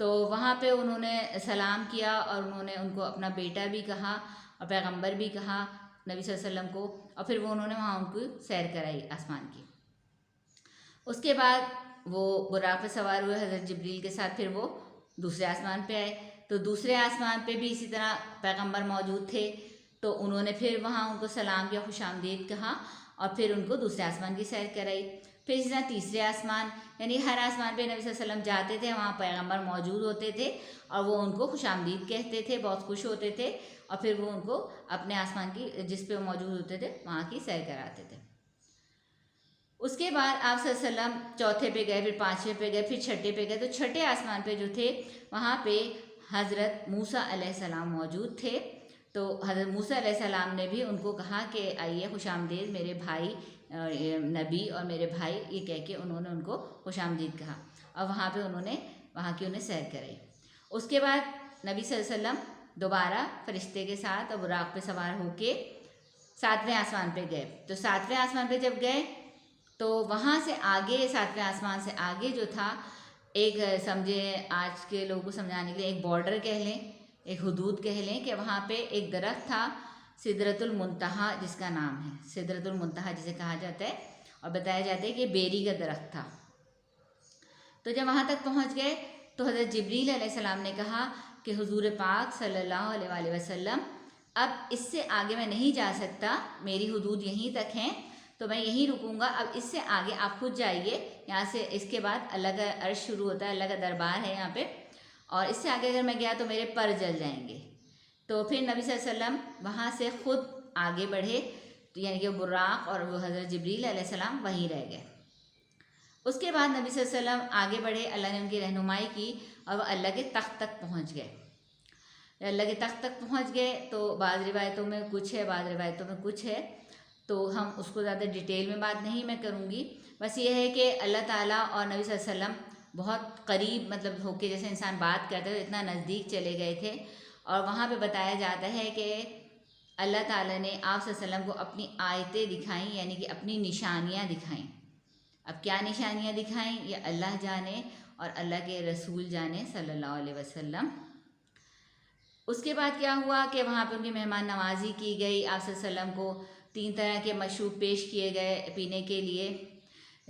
تو وہاں پہ انہوں نے سلام کیا اور انہوں نے ان کو اپنا بیٹا بھی کہا اور پیغمبر بھی کہا نبی صلی اللہ علیہ وسلم کو، اور پھر وہ انہوں نے وہاں ان کو سیر کرائی آسمان کی۔ اس کے بعد وہ براق پہ سوار ہوئے حضرت جبریل کے ساتھ، پھر وہ دوسرے آسمان پہ آئے، تو دوسرے آسمان پہ بھی اسی طرح پیغمبر موجود تھے، تو انہوں نے پھر وہاں ان کو سلام کیا، خوش آمدید کہا، اور پھر ان کو دوسرے آسمان کی سیر کرائی۔ پھر اسی طرح تیسرے آسمان، یعنی ہر آسمان پہ نبی صلی اللہ علیہ وسلم جاتے تھے، وہاں پیغمبر موجود ہوتے تھے اور وہ ان کو خوش آمدید کہتے تھے، بہت خوش ہوتے تھے، اور پھر وہ ان کو اپنے آسمان کی جس پہ وہ موجود ہوتے تھے وہاں کی سیر کراتے تھے۔ اس کے بعد آپ صلی اللہ علیہ وسلم چوتھے پہ گئے، پھر پانچویں پہ گئے، پھر چھٹے پہ گئے، تو چھٹے آسمان پہ جو تھے وہاں پہ حضرت موسیٰ علیہ السلام موجود تھے، تو حضرت موسیٰ علیہ السلام نے بھی ان کو کہا کہ آئیے خوش آمدید میرے بھائی نبی اور میرے بھائی، یہ کہہ کے انہوں نے ان کو خوش آمدید کہا، اور وہاں پہ انہوں نے وہاں کی انہیں سیر کرائی۔ اس کے بعد نبی صلی اللہ علیہ وسلم دوبارہ فرشتے کے ساتھ اور براق پہ سوار ہو کے ساتویں آسمان پہ گئے، تو ساتویں آسمان پہ جب گئے تو وہاں سے آگے، ساتویں آسمان سے آگے جو تھا، ایک سمجھے آج کے لوگوں کو سمجھانے کے لیے ایک بارڈر کہہ لیں، ایک حدود کہہ لیں، کہ وہاں پہ ایک درخت تھا سدرۃ المنتہا جس کا نام ہے، سدرۃ المنتہا جسے کہا جاتا ہے، اور بتایا جاتا ہے کہ بیری کا درخت تھا۔ تو جب وہاں تک پہنچ گئے تو حضرت جبریل علیہ السلام نے کہا کہ حضور پاک صلی اللہ علیہ وآلہ وسلم، اب اس سے آگے میں نہیں جا سکتا، میری حدود یہیں تک ہیں، تو میں یہیں رکوں گا، اب اس سے آگے آپ خود جائیے، یہاں سے اس کے بعد اللہ کا عرش شروع ہوتا ہے، اللہ کا دربار ہے یہاں پہ، اور اس سے آگے اگر میں گیا تو میرے پر جل جائیں گے۔ تو پھر نبی صلی اللہ علیہ وسلم وہاں سے خود آگے بڑھے، یعنی کہ براق اور وہ حضرت جبریل علیہ السلام وہیں رہ گئے۔ اس کے بعد نبی صلی اللہ علیہ وسلم آگے بڑھے، اللہ نے ان کی رہنمائی کی اور وہ اللہ کے تخت تک پہنچ گئے۔ اللہ کے تخت تک پہنچ گئے تو بعض روایتوں میں کچھ ہے، بعض روایتوں میں کچھ ہے، تو ہم اس کو زیادہ ڈیٹیل میں بات نہیں میں کروں گی، بس یہ ہے کہ اللہ تعالیٰ اور نبی صلی اللہ علیہ وسلم بہت قریب مطلب ہو کے جیسے انسان بات کرتے تھے اتنا نزدیک چلے گئے تھے، اور وہاں پہ بتایا جاتا ہے کہ اللہ تعالیٰ نے آپ صلی اللہ علیہ وسلم کو اپنی آیتیں دکھائیں، یعنی کہ اپنی نشانیاں دکھائیں۔ اب کیا نشانیاں دکھائیں یہ اللہ جانے اور اللہ کے رسول جانے صلی اللہ علیہ وسلم۔ اس کے بعد کیا ہوا کہ وہاں پہ ان کی مہمان نوازی کی گئی، آپ صلی اللہ علیہ وسلم کو 3 طرح کے مشروب پیش کیے گئے پینے کے لیے،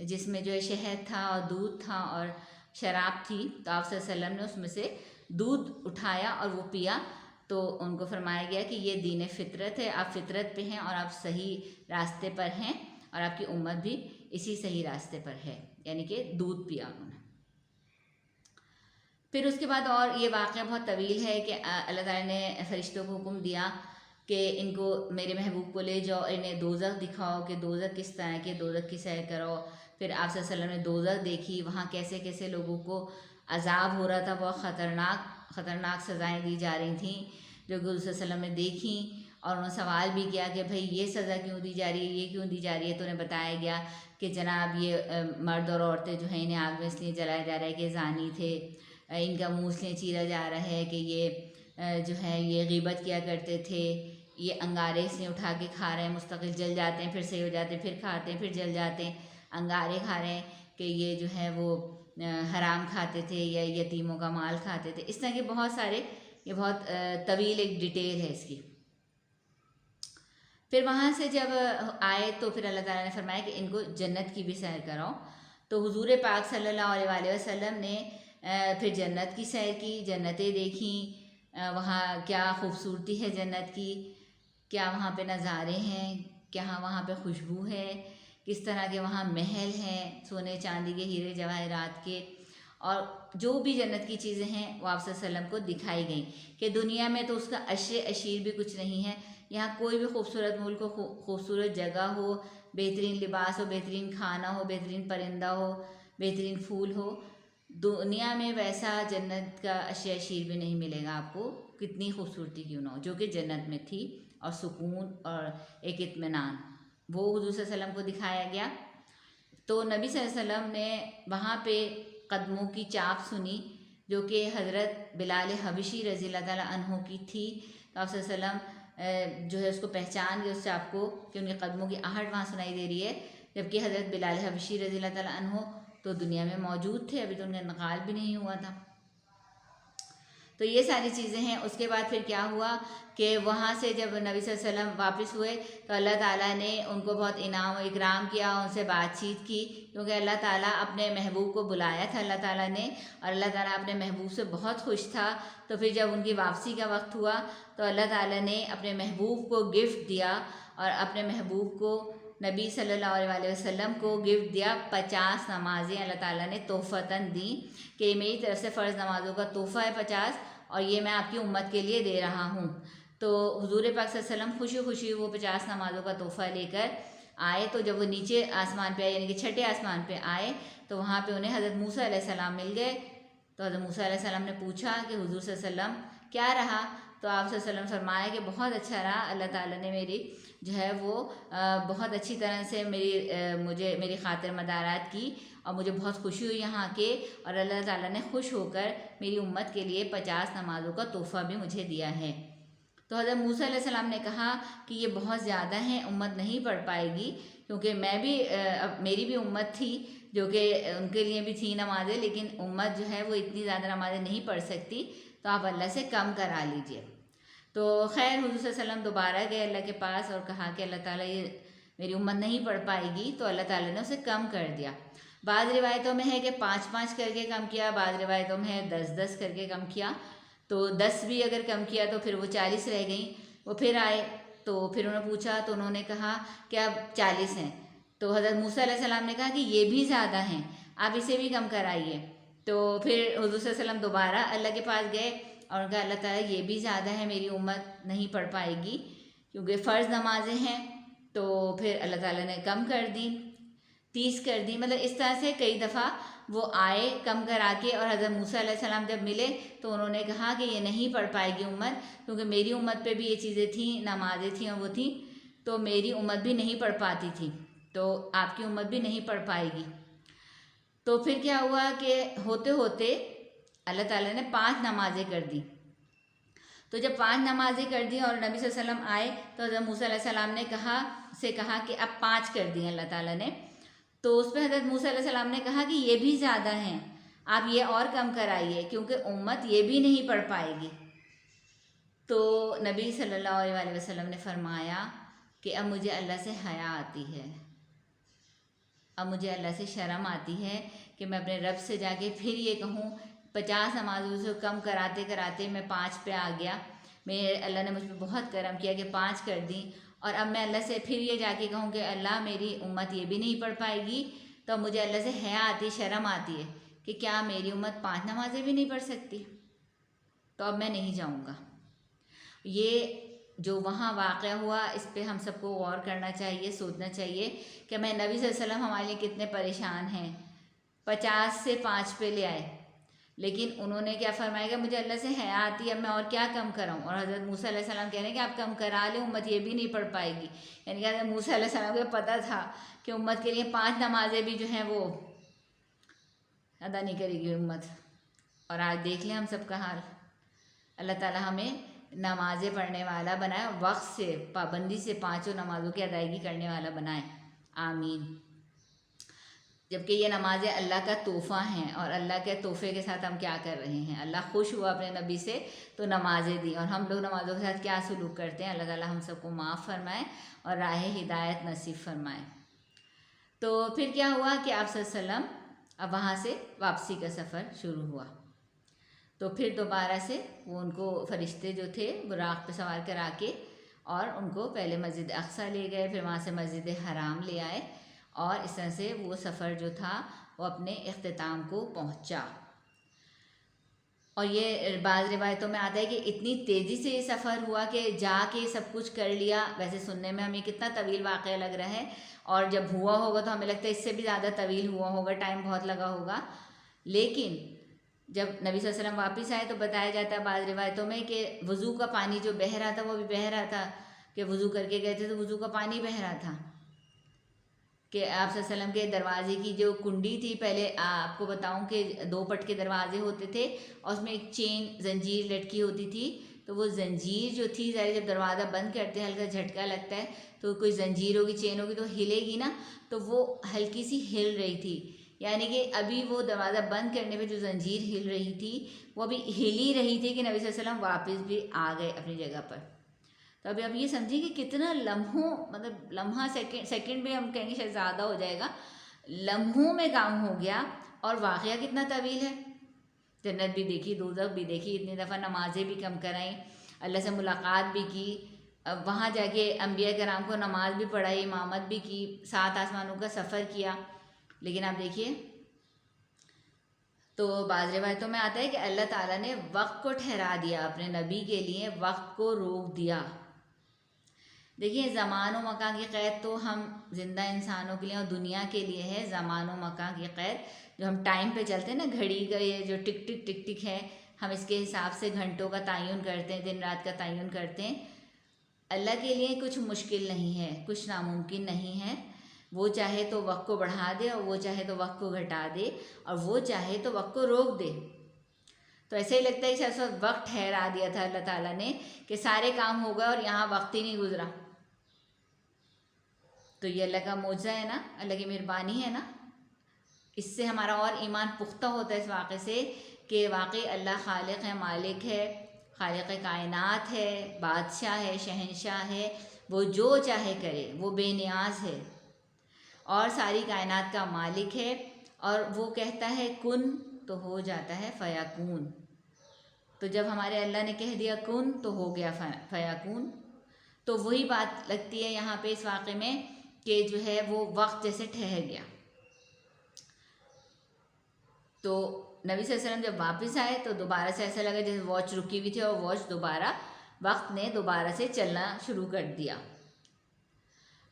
جس میں جو ہے شہد تھا اور دودھ تھا اور شراب تھی، تو آپ صلی اللہ علیہ وسلم نے اس میں سے دودھ اٹھایا اور وہ پیا، تو ان کو فرمایا گیا کہ یہ دین فطرت ہے، آپ فطرت پہ ہیں اور آپ صحیح راستے پر ہیں، اور آپ کی امت بھی اسی صحیح راستے پر ہے، یعنی کہ دودھ پیا انہوں نے۔ پھر اس کے بعد اور یہ واقعہ بہت طویل ہے کہ اللہ تعالیٰ نے فرشتوں کو حکم دیا کہ ان کو میرے محبوب کو لے جاؤ، انہیں دوزخ دکھاؤ کہ دوزخ کس طرح کے، دوزخ کی سیر کراؤ۔ پھر آپ صلی اللہ علیہ وسلم نے دوزخ دیکھی، وہاں کیسے کیسے لوگوں کو عذاب ہو رہا تھا، بہت خطرناک سزائیں دی جا رہی تھیں جو کہ صلی اللہ علیہ وسلم نے دیکھیں، اور انہوں نے سوال بھی کیا کہ بھئی یہ سزا کیوں دی جا رہی ہے، یہ کیوں دی جا رہی ہے، تو انہیں بتایا گیا کہ جناب یہ مرد اور عورتیں جو ہیں انہیں آگ میں اس لیے جلایا جا رہا ہے کہ زانی تھے، ان کا منہ اس لیے چیرا جا رہا ہے کہ یہ جو ہے یہ غیبت کیا کرتے تھے، یہ انگارے اس لیے اٹھا کے کھا رہے ہیں، مستقل جل جاتے ہیں، پھر صحیح ہو جاتے ہیں، پھر کھاتے ہیں، پھر جل جاتے ہیں، انگارے کھا رہے ہیں کہ یہ جو ہے وہ حرام کھاتے تھے یا یتیموں کا مال کھاتے تھے، اس طرح کے بہت سارے، یہ بہت طویل ایک ڈیٹیل ہے اس کی۔ پھر وہاں سے جب آئے تو پھر اللہ تعالیٰ نے فرمایا کہ ان کو جنت کی بھی سیر کراؤ، تو حضور پاک صلی اللہ علیہ وآلہ وسلم نے پھر جنت کی سیر کی، جنتیں دیکھیں، وہاں کیا خوبصورتی ہے جنت کی، کیا وہاں پہ نظارے ہیں، کیا وہاں پہ خوشبو ہے، کس طرح کے وہاں محل ہیں سونے چاندی کے، ہیرے جواہرات کے، اور جو بھی جنت کی چیزیں ہیں وہ آپ صلی اللہ علیہ وسلم کو دکھائی گئیں کہ دنیا میں تو اس کا عشر اشیر بھی کچھ نہیں ہے، یہاں کوئی بھی خوبصورت ملک ہو، خوبصورت جگہ ہو، بہترین لباس ہو، بہترین کھانا ہو، بہترین پرندہ ہو، بہترین پھول ہو، دنیا میں ویسا جنت کا عشر اشیر بھی نہیں ملے گا آپ کو، کتنی خوبصورتی کیوں نہ ہو، جو کہ جنت میں تھی، اور سکون اور ایک اطمینان وہ حضور صلی اللہ علیہ وسلم کو دکھایا گیا۔ تو نبی صلی اللہ علیہ وسلم نے وہاں پہ قدموں کی چاپ سنی جو کہ حضرت بلال حبشی رضی اللہ تعالیٰ عنہ کی تھی، تو آپ صلی اللہ علیہ وسلم جو ہے اس کو پہچان گئے اس چاپ کو کہ ان کے قدموں کی آہٹ وہاں سنائی دے رہی ہے، جبکہ حضرت بلال حبشی رضی اللہ تعالیٰ عنہ تو دنیا میں موجود تھے، ابھی تو ان کا انتقال بھی نہیں ہوا تھا۔ تو یہ ساری چیزیں ہیں. اس کے بعد پھر کیا ہوا کہ وہاں سے جب نبی صلی اللہ علیہ وسلم واپس ہوئے تو اللہ تعالیٰ نے ان کو بہت انعام و اکرام کیا، ان سے بات چیت کی، کیونکہ اللہ تعالیٰ اپنے محبوب کو بلایا تھا اللہ تعالیٰ نے، اور اللہ تعالیٰ اپنے محبوب سے بہت خوش تھا. تو پھر جب ان کی واپسی کا وقت ہوا تو اللہ تعالیٰ نے اپنے محبوب کو گفٹ دیا، اور اپنے محبوب کو نبی صلی اللہ علیہ وسلم کو گفٹ دیا 50 نمازیں اللہ تعالیٰ نے تحفتاً دیں کہ میری طرف سے فرض نمازوں کا تحفہ ہے 50، اور یہ میں آپ کی امت کے لیے دے رہا ہوں. تو حضور پاک صلی اللہ علیہ وسلم خوشی خوشی وہ 50 نمازوں کا تحفہ لے کر آئے. تو جب وہ نیچے آسمان پہ آئے، یعنی کہ چھٹے آسمان پہ آئے، تو وہاں پہ انہیں حضرت موسیٰ علیہ السلام مل گئے. تو حضرت موسیٰ علیہ السلام نے پوچھا کہ حضور صلی اللہ علیہ وسلم کیا رہا؟ تو آپ صلی اللہ علیہ وسلم فرمایا کہ بہت اچھا رہا، اللہ تعالیٰ نے میری جو ہے وہ بہت اچھی طرح سے میری خاطر مدارات کی، اور مجھے بہت خوشی ہوئی یہاں کے، اور اللہ تعالیٰ نے خوش ہو کر میری امت کے لیے 50 نمازوں کا تحفہ بھی مجھے دیا ہے. تو حضرت موسیٰ علیہ السلام نے کہا کہ یہ بہت زیادہ ہیں، امت نہیں پڑھ پائے گی، کیونکہ میری بھی امت تھی جو کہ ان کے لیے بھی تھی نمازیں، لیکن امت جو ہے وہ اتنی زیادہ نمازیں نہیں پڑھ سکتی، تو آپ اللہ سے کم کرا لیجئے. تو خیر حضور صلی اللہ علیہ وسلم دوبارہ گئے اللہ کے پاس اور کہا کہ اللہ تعالیٰ یہ میری امت نہیں پڑھ پائے گی، تو اللہ تعالیٰ نے اسے کم کر دیا. بعض روایتوں میں ہے کہ 5-5 کر کے کم کیا، بعض روایتوں میں ہے 10-10 کر کے کم کیا. تو 10 بھی اگر کم کیا تو پھر وہ 40 رہ گئیں. وہ پھر آئے تو پھر انہوں نے پوچھا تو انہوں نے کہا کہ اب 40 ہیں. تو حضرت موسیٰ علیہ السلام نے کہا کہ یہ بھی زیادہ ہیں، آپ اسے بھی کم کرائیے. تو پھر حضور صلی اللہ علیہ وسلم دوبارہ اللہ کے پاس گئے اور کہا اللہ تعالیٰ یہ بھی زیادہ ہے، میری امت نہیں پڑھ پائے گی کیونکہ فرض نمازیں ہیں. تو پھر اللہ تعالیٰ نے کم کر دی، 30 کر دی. مطلب اس طرح سے کئی دفعہ وہ آئے کم کرا کے، اور حضرت موسیٰ علیہ السلام جب ملے تو انہوں نے کہا کہ یہ نہیں پڑھ پائے گی امت، کیونکہ میری امت پہ بھی یہ چیزیں تھیں، نمازیں تھیں اور وہ تھیں، تو میری امت بھی نہیں پڑھ پاتی تھی، تو آپ کی امت بھی نہیں پڑھ پائے گی. تو پھر کیا ہوا کہ ہوتے ہوتے اللہ تعالیٰ نے 5 نمازیں کر دی. تو جب 5 نمازیں کر دی اور نبی صلی اللہ علیہ وسلم آئے تو حضرت موسیٰ علیہ السلام نے کہا کہ اب 5 کر دی اللہ تعالیٰ نے. تو اس پہ حضرت موسیٰ علیہ السلام نے کہا کہ یہ بھی زیادہ ہیں، آپ یہ اور کم کرائیے کیونکہ امت یہ بھی نہیں پڑھ پائے گی. تو نبی صلی اللہ علیہ وسلم نے فرمایا کہ اب مجھے اللہ سے حیا آتی ہے، اب مجھے اللہ سے شرم آتی ہے کہ میں اپنے رب سے جا کے پھر یہ کہوں 50 نمازوں سے کم کراتے کراتے میں 5 پہ آ گیا. اللہ نے مجھ پہ بہت کرم کیا کہ 5 کر دیں، اور اب میں اللہ سے پھر یہ جا کے کہوں کہ اللہ میری امت یہ بھی نہیں پڑھ پائے گی، تو مجھے اللہ سے حیا آتی، شرم آتی ہے کہ کیا میری امت 5 نمازیں بھی نہیں پڑھ سکتی، تو اب میں نہیں جاؤں گا. یہ جو وہاں واقعہ ہوا اس پہ ہم سب کو غور کرنا چاہیے، سوچنا چاہیے کہ میں نبی صلی اللہ علیہ وسلم ہمارے لیے کتنے پریشان ہیں. 50 سے 5 پہ لے آئے، لیکن انہوں نے کیا فرمایا کہ مجھے اللہ سے حیا آتی ہے، اب میں اور کیا کم کراؤں. اور حضرت موسیٰ علیہ السلام کہہ رہے ہیں کہ آپ کم کرا لیں، امت یہ بھی نہیں پڑھ پائے گی. یعنی کہ حضرت موسیٰ علیہ السلام کو پتہ تھا کہ امت کے لیے 5 نمازیں بھی جو ہیں وہ ادا نہیں کرے گی امت. اور آج دیکھ لیں ہم سب کا حال. اللہ تعالیٰ ہمیں نمازیں پڑھنے والا بنائے، وقت سے پابندی سے 5 نمازوں کی ادائیگی کرنے والا بنائے، آمین. جبکہ یہ نمازیں اللہ کا تحفہ ہیں، اور اللہ کے تحفے کے ساتھ ہم کیا کر رہے ہیں. اللہ خوش ہوا اپنے نبی سے تو نمازیں دی، اور ہم لوگ نمازوں کے ساتھ کیا سلوک کرتے ہیں. اللہ تعالیٰ ہم سب کو معاف فرمائے اور راہ ہدایت نصیب فرمائے. تو پھر کیا ہوا کہ آپ صلی اللہ علیہ وسلم اب وہاں سے واپسی کا سفر شروع ہوا. تو پھر دوبارہ سے وہ ان کو فرشتے جو تھے براق پہ سوار کرا کے اور ان کو پہلے مسجد اقصیٰ لے گئے، پھر وہاں سے مسجد حرام لے آئے، اور اس طرح سے وہ سفر جو تھا وہ اپنے اختتام کو پہنچا. اور یہ بعض روایتوں میں آتا ہے کہ اتنی تیزی سے یہ سفر ہوا کہ جا کے سب کچھ کر لیا. ویسے سننے میں ہمیں کتنا طویل واقعہ لگ رہا ہے، اور جب ہوا ہوگا تو ہمیں لگتا ہے اس سے بھی زیادہ طویل ہوا ہوگا، ٹائم بہت لگا ہوگا. لیکن جب نبی صلی اللہ علیہ وسلم واپس آئے تو بتایا جاتا ہے بعض روایتوں میں کہ وضو کا پانی جو بہہ رہا تھا وہ بھی بہہ رہا تھا، کہ وضو کر کے گئے تھے تو وضو کا پانی بہہ رہا تھا. کہ آپ صلی اللہ علیہ وسلم کے دروازے کی جو کنڈی تھی، پہلے آپ کو بتاؤں کہ 2 پٹ کے دروازے ہوتے تھے اور اس میں ایک چین زنجیر لٹکی ہوتی تھی. تو وہ زنجیر جو تھی ظاہر جب دروازہ بند کرتے ہیں ہلکا جھٹکا لگتا ہے تو کوئی زنجیر ہوگی، چین ہوگی تو ہلے گی نا، تو وہ ہلکی سی ہل رہی تھی. یعنی کہ ابھی وہ دروازہ بند کرنے پہ جو زنجیر ہل رہی تھی وہ ابھی ہل ہی رہی تھی کہ نبی صلی اللہ علیہ وسلم واپس بھی آ گئے اپنی جگہ پر. تو ابھی آپ یہ سمجھیں کہ کتنا لمحوں مطلب لمحہ سیکنڈ بھی ہم کہیں گے شاید زیادہ ہو جائے گا, لمحوں میں کام ہو گیا. اور واقعہ کتنا طویل ہے, جنت بھی دیکھی, دوزخ بھی دیکھی, اتنی دفعہ نمازیں بھی کم کرائیں, اللہ سے ملاقات بھی کی, وہاں جا کے انبیاء کرام کو نماز بھی پڑھائی, امامت بھی کی, 7 آسمانوں کا سفر کیا. لیکن آپ دیکھیے تو بعض روایتوں میں آتا ہے کہ اللہ تعالیٰ نے وقت کو ٹھہرا دیا, اپنے نبی کے لیے وقت کو روک دیا. دیکھیے زمان و مکان کی قید تو ہم زندہ انسانوں کے لیے اور دنیا کے لیے ہے. زمان و مکان کی قید جو ہم ٹائم پہ چلتے ہیں نا, گھڑی کا یہ جو ٹک ٹک ٹک ٹک ہے, ہم اس کے حساب سے گھنٹوں کا تعین کرتے ہیں, دن رات کا تعین کرتے ہیں. اللہ کے لیے کچھ مشکل نہیں ہے, کچھ ناممکن نہیں ہے. وہ چاہے تو وقت کو بڑھا دے اور وہ چاہے تو وقت کو گھٹا دے اور وہ چاہے تو وقت کو روک دے. تو ایسے ہی لگتا ہے کہ اس وقت ٹھہرا دیا تھا اللہ تعالیٰ نے کہ سارے کام ہو گئے اور یہاں وقت ہی نہیں گزرا. تو یہ اللہ کا معجزہ ہے نا, اللہ کی مہربانی ہے نا. اس سے ہمارا اور ایمان پختہ ہوتا ہے اس واقعے سے کہ واقعی اللہ خالق ہے, مالک ہے, خالق کائنات ہے, بادشاہ ہے, شہنشاہ ہے. وہ جو چاہے کرے, وہ بے نیاز ہے اور ساری کائنات کا مالک ہے. اور وہ کہتا ہے کن تو ہو جاتا ہے فیکون. تو جب ہمارے اللہ نے کہہ دیا کن تو ہو گیا فیکون. تو وہی بات لگتی ہے یہاں پہ اس واقعے میں کہ جو ہے وہ وقت جیسے ٹھہر گیا. تو نبی صلی اللہ علیہ وسلم جب واپس آئے تو دوبارہ سے ایسا لگا جیسے واچ رکی ہوئی تھی اور واچ دوبارہ وقت نے دوبارہ سے چلنا شروع کر دیا.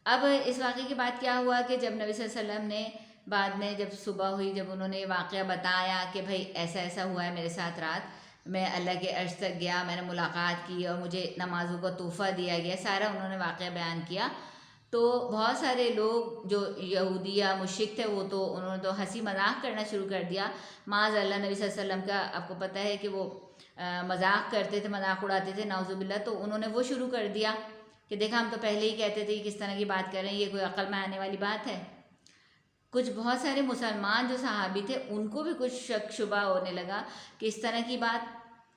اب اس واقعے کے بعد کیا ہوا کہ جب نبی صلی اللہ علیہ وسلم نے بعد میں جب صبح ہوئی, جب انہوں نے یہ واقعہ بتایا کہ بھائی ایسا ایسا ہوا ہے میرے ساتھ رات, میں اللہ کے عرش تک گیا, میں نے ملاقات کی اور مجھے نمازوں کا تحفہ دیا گیا, سارا انہوں نے واقعہ بیان کیا. تو بہت سارے لوگ جو یہودی یا مشرک تھے وہ تو انہوں نے تو ہنسی مذاق کرنا شروع کر دیا. معاذ اللہ نبی صلی اللہ علیہ وسلم کا آپ کو پتہ ہے کہ وہ مذاق کرتے تھے, مذاق اڑاتے تھے نعوذ باللہ. تو انہوں نے وہ شروع کر دیا کہ دیکھا ہم تو پہلے ہی کہتے تھے کہ کس طرح کی بات کر رہے ہیں, یہ کوئی عقل میں آنے والی بات ہے. کچھ بہت سارے مسلمان جو صحابی تھے ان کو بھی کچھ شک شبہ ہونے لگا کہ اس طرح کی بات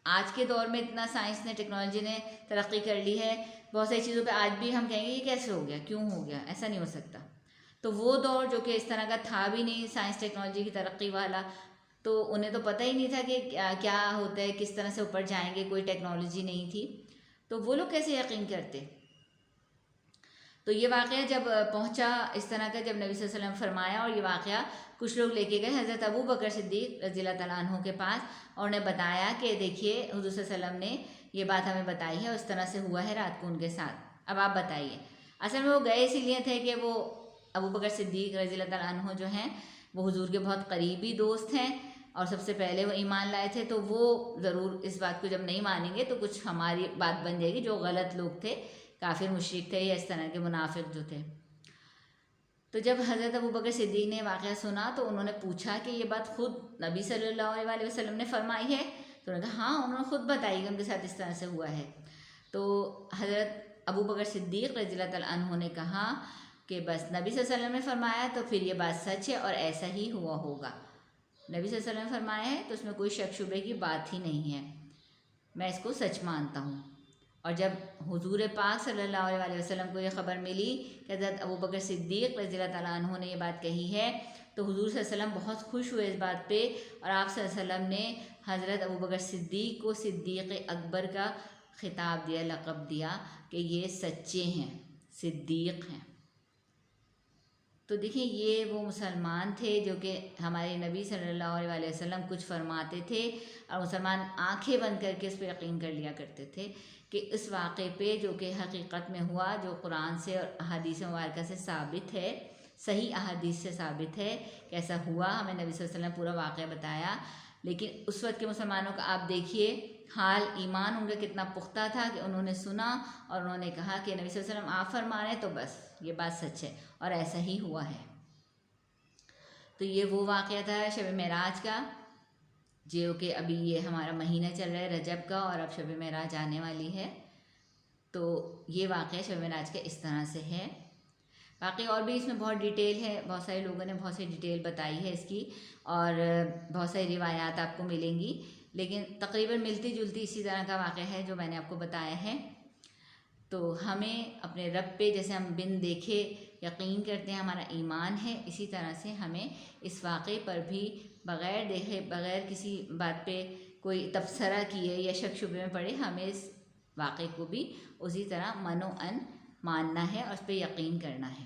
آج کے دور میں اتنا سائنس نے, ٹیکنالوجی نے ترقی کر لی ہے, بہت ساری چیزوں پہ آج بھی ہم کہیں گے یہ کیسے ہو گیا, کیوں ہو گیا, ایسا نہیں ہو سکتا. تو وہ دور جو کہ اس طرح کا تھا بھی نہیں سائنس ٹیکنالوجی کی ترقی والا, تو انہیں تو پتہ ہی نہیں تھا کہ کیا ہوتا ہے, کس طرح سے اوپر جائیں گے, کوئی ٹیکنالوجی نہیں تھی. تو وہ لوگ کیسے یقین کرتے. تو یہ واقعہ جب پہنچا اس طرح کا, جب نبی صلی اللہ علیہ وسلم فرمایا, اور یہ واقعہ کچھ لوگ لے کے گئے حضرت ابو بکر صدیق رضی اللہ تعالیٰ عنہ کے پاس, اور انہیں بتایا کہ دیکھیے حضور صلی اللہ علیہ وسلم نے یہ بات ہمیں بتائی ہے, اور اس طرح سے ہوا ہے رات کو ان کے ساتھ, اب آپ بتائیے. اصل میں وہ گئے اسی لیے تھے کہ وہ ابو بکر صدیق رضی اللہ تعالیٰ عنہ جو ہیں وہ حضور کے بہت قریبی دوست ہیں, اور سب سے پہلے وہ ایمان لائے تھے. تو وہ ضرور اس بات کو جب نہیں مانیں گے تو کچھ ہماری بات بن جائے گی, جو غلط لوگ تھے, کافر مشرک تھے یا اس طرح کے منافق جو تھے. تو جب حضرت ابو بکر صدیق نے واقعہ سنا تو انہوں نے پوچھا کہ یہ بات خود نبی صلی اللہ علیہ وسلم نے فرمائی ہے. تو انہوں نے کہا ہاں, انہوں نے خود بتائی کہ ان کے ساتھ اس طرح سے ہوا ہے. تو حضرت ابو بکر صدیق رضی اللہ تعالیٰ عنہ نے کہا کہ بس نبی صلی اللہ علیہ وسلم نے فرمایا تو پھر یہ بات سچ ہے اور ایسا ہی ہوا ہوگا. نبی صلی اللہ علیہ وسلم نے فرمایا ہے تو اس میں کوئی شک شبے کی بات ہی نہیں ہے, میں اس کو سچ مانتا ہوں. اور جب حضور پاک صلی اللہ علیہ وسلم کو یہ خبر ملی کہ حضرت ابو بکر صدیق رضی اللہ تعالیٰ عنہ نے یہ بات کہی ہے, تو حضور صلی اللہ علیہ وسلم بہت خوش ہوئے اس بات پہ, اور آپ صلی اللہ علیہ وسلم نے حضرت ابو بکر صدیق کو صدیق اکبر کا خطاب دیا, لقب دیا کہ یہ سچے ہیں, صدیق ہیں. تو دیکھیں یہ وہ مسلمان تھے جو کہ ہمارے نبی صلی اللہ علیہ وسلم کچھ فرماتے تھے اور مسلمان آنکھیں بند کر کے اس پہ یقین کر لیا کرتے تھے کہ اس واقعے پہ جو کہ حقیقت میں ہوا, جو قرآن سے اور احادیث مبارکہ سے ثابت ہے, صحیح احادیث سے ثابت ہے کہ ایسا ہوا. ہمیں نبی صلی اللہ علیہ وسلم پورا واقعہ بتایا. لیکن اس وقت کے مسلمانوں کا آپ دیکھیے حال, ایمان ان کا کتنا پختہ تھا کہ انہوں نے سنا اور انہوں نے کہا کہ نبی صلی اللہ علیہ وسلم آپ فرما رہے ہیں تو بس یہ بات سچ ہے اور ایسا ہی ہوا ہے. تو یہ وہ واقعہ تھا شب معراج کا, جو کہ ابھی یہ ہمارا مہینہ چل رہا ہے رجب کا, اور اب شب معراج آنے والی ہے. تو یہ واقعہ شب معراج کا اس طرح سے ہے. باقی اور بھی اس میں بہت ڈیٹیل ہے، بہت سارے لوگوں نے بہت سی ڈیٹیل بتائی ہے اس کی، اور بہت ساری روایات آپ کو ملیں گی، لیکن تقریباً ملتی جلتی اسی طرح کا واقعہ ہے جو میں نے آپ کو بتایا ہے۔ تو ہمیں اپنے رب پہ جیسے ہم بن دیکھے یقین کرتے ہیں، ہمارا ایمان ہے، اسی طرح سے ہمیں اس واقعے پر بھی بغیر دیکھے، بغیر کسی بات پہ کوئی تبصرہ کیے یا شک شبے میں پڑے، ہمیں اس واقعے کو بھی اسی طرح من و ان ماننا ہے اور اس پہ یقین کرنا ہے۔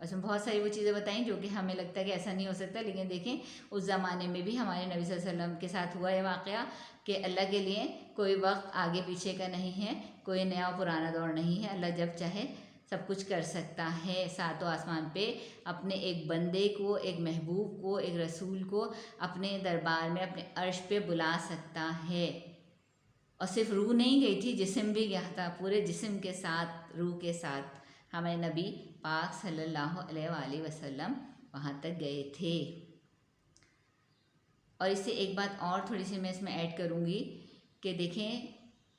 اس میں بہت ساری وہ چیزیں بتائیں جو کہ ہمیں لگتا ہے کہ ایسا نہیں ہو سکتا، لیکن دیکھیں اس زمانے میں بھی ہمارے نبی صلی اللہ علیہ وسلم کے ساتھ ہوا یہ واقعہ کہ اللہ کے لیے کوئی وقت آگے پیچھے کا نہیں ہے، کوئی نیا و پرانا دور نہیں ہے، اللہ جب چاہے سب کچھ کر سکتا ہے۔ ساتوں آسمان پہ اپنے ایک بندے کو، ایک محبوب کو، ایک رسول کو اپنے دربار میں، اپنے عرش پہ بلا سکتا ہے۔ اور صرف روح نہیں گئی تھی، جسم بھی گیا تھا، پورے جسم کے ساتھ، روح کے ساتھ ہمارے نبی پاک صلی اللہ علیہ وآلہ وسلم وہاں تک گئے تھے۔ اور اس سے ایک بات اور تھوڑی سی میں اس میں ایڈ کروں گی کہ دیکھیں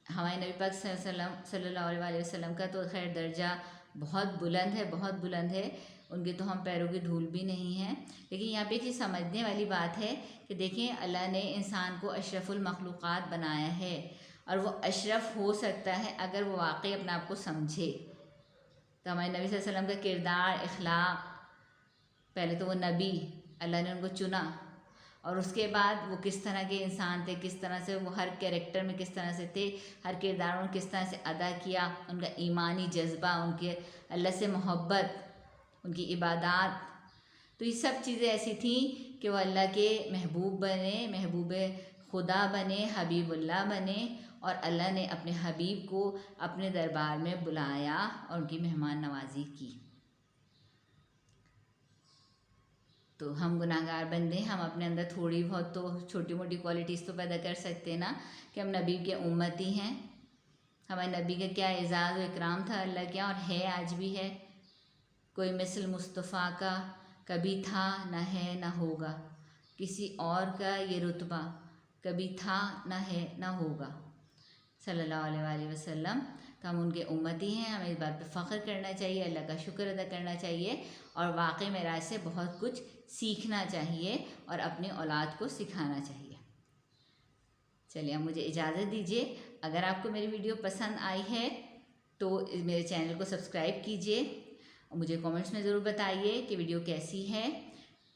ہمارے نبی پاک صلی اللہ علیہ وآلہ وسلم کا تو خیر درجہ بہت بلند ہے، بہت بلند ہے، ان کے تو ہم پیروں کی دھول بھی نہیں ہیں، لیکن یہاں پہ چیز سمجھنے والی بات ہے کہ دیکھیں اللہ نے انسان کو اشرف المخلوقات بنایا ہے، اور وہ اشرف ہو سکتا ہے اگر وہ واقعی اپنے آپ کو سمجھے۔ تو ہمارے نبی صلی اللہ علیہ وسلم کا کردار، اخلاق، پہلے تو وہ نبی، اللہ نے ان کو چنا، اور اس کے بعد وہ کس طرح کے انسان تھے، کس طرح سے وہ ہر کیریکٹر میں کس طرح سے تھے، ہر کردار انہوں نے کس طرح سے ادا کیا، ان کا ایمانی جذبہ، ان کے اللہ سے محبت، ان کی عبادات، تو یہ سب چیزیں ایسی تھیں کہ وہ اللہ کے محبوب بنے، محبوب خدا بنے، حبیب اللہ بنے، اور اللہ نے اپنے حبیب کو اپنے دربار میں بلایا اور ان کی مہمان نوازی کی۔ تو ہم گناہ گار بندے، ہم اپنے اندر تھوڑی بہت تو چھوٹی موٹی کوالٹیز تو پیدا کر سکتے نا، کہ ہم نبی کے امتی ہیں۔ ہمارے نبی کا کیا اعزاز و اکرام تھا اللہ کیا، اور ہے آج بھی ہے۔ کوئی مثل مصطفیٰ کا کبھی تھا نہ ہے نہ ہوگا، کسی اور کا یہ رتبہ کبھی تھا نہ ہے نہ ہوگا، صلی اللہ علیہ وآلہ وسلم۔ تو ہم ان کے امتی ہیں، ہمیں اس بات پہ فخر کرنا چاہیے، اللہ کا شکر ادا کرنا چاہیے، اور واقعی معراج سے بہت کچھ سیکھنا چاہیے اور اپنی اولاد کو سکھانا چاہیے۔ چلیے اب مجھے اجازت دیجیے، اگر آپ کو میری ویڈیو پسند آئی ہے تو میرے چینل کو سبسکرائب کیجیے، اور مجھے کامنٹس میں ضرور بتائیے کہ ویڈیو کیسی ہے،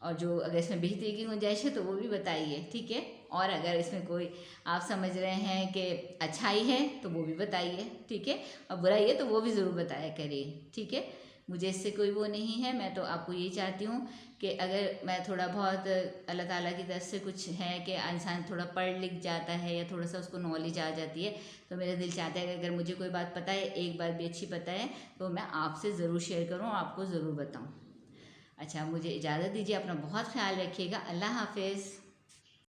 اور جو اگر اس میں بہتری کی گنجائش ہے تو وہ بھی بتائیے، ٹھیک ہے؟ اور اگر اس میں کوئی آپ سمجھ رہے ہیں کہ اچھائی ہے تو وہ بھی بتائیے، ٹھیک ہے؟ اور برائی ہے تو وہ بھی ضرور بتایا کریے، ٹھیک ہے؟ مجھے اس سے کوئی وہ نہیں ہے، میں تو آپ کو یہ چاہتی ہوں کہ اگر میں تھوڑا بہت اللہ تعالیٰ کی طرف سے کچھ ہے کہ انسان تھوڑا پڑھ لکھ جاتا ہے یا تھوڑا سا اس کو نالج آ جاتی ہے، تو میرا دل چاہتا ہے کہ اگر مجھے کوئی بات پتہ ہے، ایک بات بھی اچھی پتہ ہے، تو میں آپ سے ضرور شیئر کروں اور آپ کو ضرور بتاؤں۔ اچھا مجھے اجازت دیجیے، اپنا بہت خیال رکھیے گا، اللہ حافظ۔